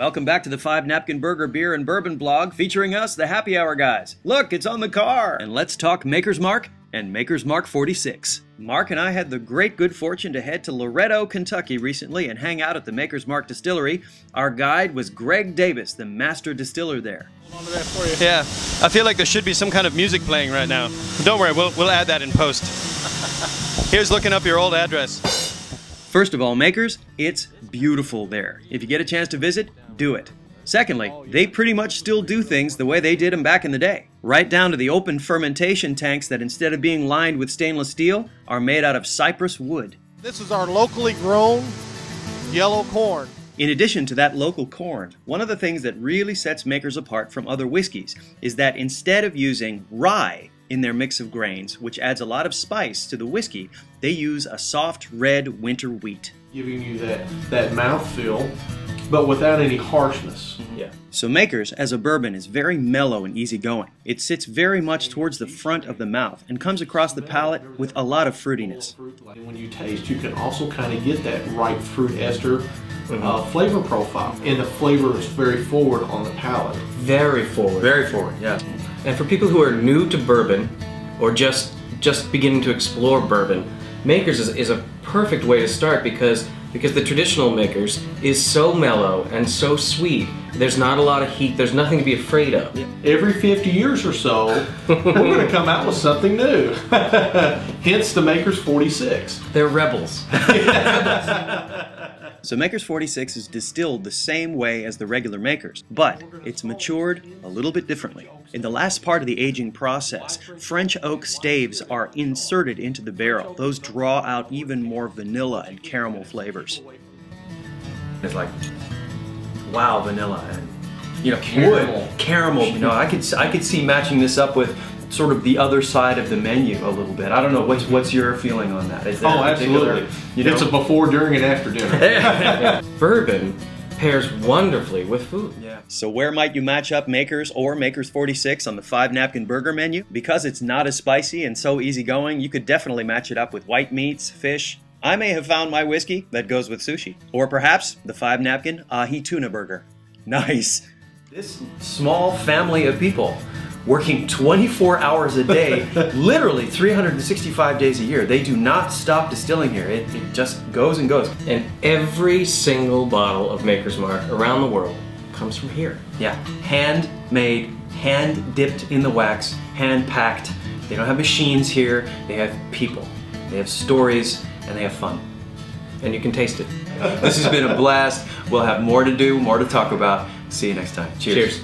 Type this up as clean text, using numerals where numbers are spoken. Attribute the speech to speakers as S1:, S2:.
S1: Welcome back to the 5 Napkin Burger Beer and Bourbon blog featuring us, the Happy Hour guys. Look, it's on the car! And let's talk Maker's Mark and Maker's Mark 46. Mark and I had the great good fortune to head to Loretto, Kentucky recently and hang out at the Maker's Mark Distillery. Our guide was Greg Davis, the master distiller there.
S2: Hold on to that for you.
S3: Yeah, I feel like there should be some kind of music playing right now. Don't worry, we'll add that in post. Here's looking up your old address.
S1: First of all, Makers, it's beautiful there. If you get a chance to visit, do it. Secondly, they pretty much still do things the way they did them back in the day. Right down to the open fermentation tanks that instead of being lined with stainless steel, are made out of cypress wood.
S2: This is our locally grown yellow corn.
S1: In addition to that local corn, one of the things that really sets Makers apart from other whiskeys is that instead of using rye in their mix of grains, which adds a lot of spice to the whiskey, they use a soft red winter wheat.
S4: Giving you that mouthfeel, but without any harshness.
S1: Yeah. So Makers, as a bourbon, is very mellow and easygoing. It sits very much towards the front of the mouth and comes across the palate with a lot of fruitiness.
S4: When you taste, you can also kind of get that ripe fruit ester flavor profile. And the flavor is very forward on the palate.
S5: Very forward. Very forward, yeah. And for people who are new to bourbon, or just beginning to explore bourbon, Makers is a perfect way to start because the traditional Makers is so mellow and so sweet. There's not a lot of heat, there's nothing to be afraid of.
S4: Every 50 years or so, we're going to come out with something new. Hence the Makers 46.
S5: They're rebels.
S1: So Makers 46 is distilled the same way as the regular Makers, but it's matured a little bit differently. In the last part of the aging process, French oak staves are inserted into the barrel. Those draw out even more vanilla and caramel flavors.
S5: It's like, wow, vanilla and,
S1: you know, caramel. You know, I could see matching this up with sort of the other side of the menu a little bit. I don't know, what's your feeling on that? Is there
S4: absolutely. You know? It's a before, during, and after dinner.
S5: Bourbon pairs wonderfully with food.
S1: Yeah. So where might you match up Makers or Makers 46 on the 5 Napkin Burger menu? Because it's not as spicy and so easygoing, you could definitely match it up with white meats, fish. I may have found my whiskey that goes with sushi. Or perhaps the 5 Napkin Ahi Tuna Burger. Nice. This small family of people working 24 hours a day, literally 365 days a year. They do not stop distilling here. It just goes and goes.
S5: And every single bottle of Maker's Mark around the world comes from here.
S1: Yeah, handmade, hand-dipped in the wax, hand-packed. They don't have machines here. They have people. They have stories, and they have fun.
S5: And you can taste it.
S1: This has been a blast. We'll have more to do, more to talk about. See you next time. Cheers.
S5: Cheers.